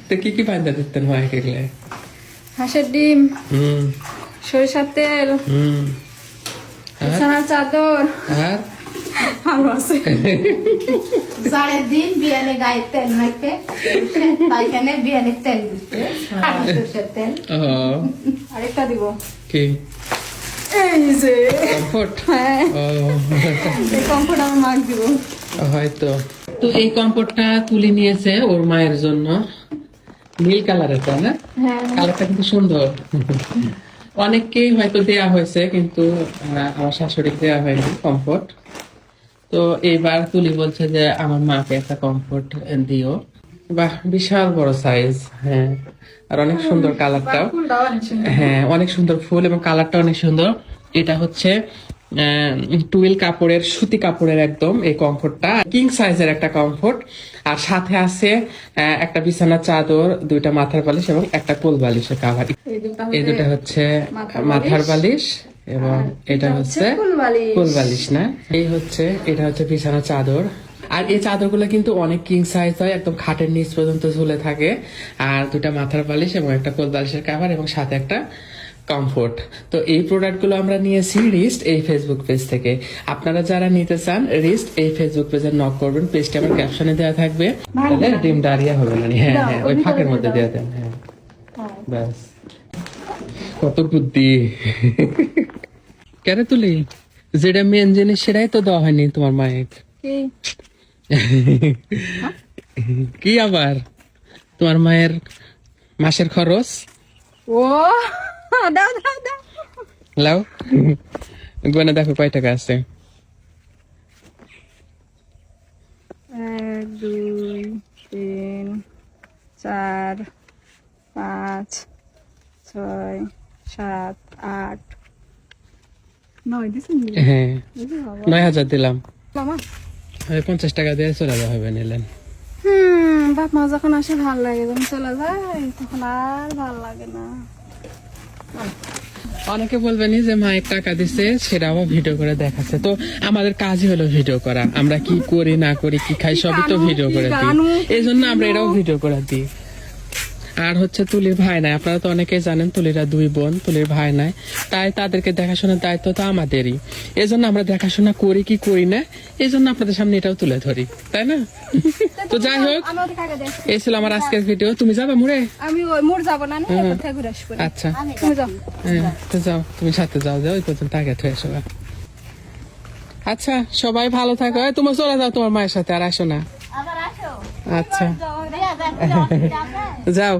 তো কি বান্ধা দিতেন মায়ের এগুলো? হাঁসের ডিম, সরিষার তেল, বিছানার চাদর, আর আরো আছে। জাড়ের দিন বিয়ানে গায়ে তেল মাখতে, পাইখানে বিয়ানের তেল দিতে, সরষের তেল। আরেকটা দিব। কি এই যে কমফোর্ট? হ্যাঁ, ও এই কমফোর্ট আমি মাখ দিব। হয়তো। তো এই কমফোর্টটা তুলে নিয়েছে ওর মায়ের জন্য, নীল কালারের, তাই না? হ্যাঁ, কালারটা কিন্তু সুন্দর। অনেককেই হয়তো দেয়া হয়েছে, কিন্তু আমার শাশুড়িকে দেওয়া হয়নি কমফোর্ট। তো এইবার তুলি বলছে যে আমার মাকে একটা কমফোর্ট দিও। বাহ, বিশাল বড় সাইজ। হ্যাঁ, আর অনেক সুন্দর কালারটাও। ফুলটাও অনেক সুন্দর। হ্যাঁ, অনেক সুন্দর ফুল এবং কালারটা অনেক সুন্দর। এটা হচ্ছে টুয়েল কাপড়ের, সুতি কাপড়ের একদম এই কমফোর্টটা, কিং সাইজের একটা কমফোর্ট। আর সাথে আছে একটা বিছানার চাদর, দুইটা মাথার বালিশ এবং একটা কোল বালিশের কাভার। এই দুটা হচ্ছে মাথার বালিশ এবং এটা হচ্ছে কোল বালিশ, না? এটা হচ্ছে বিছানার চাদর। আর এই চাদরগুলো কিন্তু অনেক কিং সাইজ হয়, একদম খাটের নিচ পর্যন্ত ঝুলে থাকে। আর দুটা মাথার বালিশ এবং একটা কোল বালিশের কাভার এবং সাথে একটা কমফোর্ট। তো এই প্রোডাক্ট গুলো আমরা নিয়েছি রিস্ট এই ফেসবুক পেজ থেকে। আপনারা যারা নিতে চান রিস্ট এই ফেসবুক পেজে নক করবেন, পেজটা আমার ক্যাপশনে দেওয়া থাকবে, তাহলে ডিম ডারিয়া হবে না। হ্যাঁ হ্যাঁ, ওই ফাঁকের মধ্যে দেওয়া দেন। হ্যাঁ, ব্যাস। কত বুদ্ধি! কেন তুলি, যেটা মেন জিনিস সেটাই তো দেওয়া হয়নি তোমার মায়ের। কি আবার তোমার মায়ের মাসের খরচ? ও দাও দাও দাও, লাও, গোনা দেখো কয় টাকা আছে। 1 2 3 4 5 6 7 8 9 দিছেন। হ্যাঁ, 9,000 দিলাম। মামা 50 টাকা দিয়ে চলে যাওয়া হবে নিলেন। বাপ মা যখন আসে ভাল লাগে, যখন চলে যায় তখন আর ভাল লাগে না। অনেকে বলবেন যে মায়ের টাকা দিছে, সেটা আবার ভিডিও করে দেখাচ্ছে। তো আমাদের কাজই হলো ভিডিও করা, আমরা কি করি না করি, কি খাই সবই তো ভিডিও করে দিই। এই জন্য আমরা এটাও ভিডিও করে দিই। আর হচ্ছে তুলির ভাই নাই, আপনারা তো অনেকেই জানেন তুলিরা 2 বোন, তুলির ভাই নাই, তাই তাদেরকে দেখাশোনার দায়িত্ব তো আমাদেরই। এই জন্য আমরা দেখাশোনা করি কি করি না, এই জন্য আপনাদের সামনে এটাও তুলে ধরি, তাই না? তো যাই হোক, এই ছিল আমার আজকের ভিডিও। তুমি যাবে মুড়ে? আমি ওই মোড় যাবো না, কোথায় ঘুরে আসবো। আচ্ছা, তুমি যাও। হ্যাঁ, তো যাও, তুমি সাথে যাও, যাও ওই পর্যন্ত আগে থেকে এসো। আচ্ছা, সবাই ভালো থাকো। তুমি চলে যাও তোমার মায়ের সাথে, আর আসো না। আবার আসো। আচ্ছা, যাও, যাও।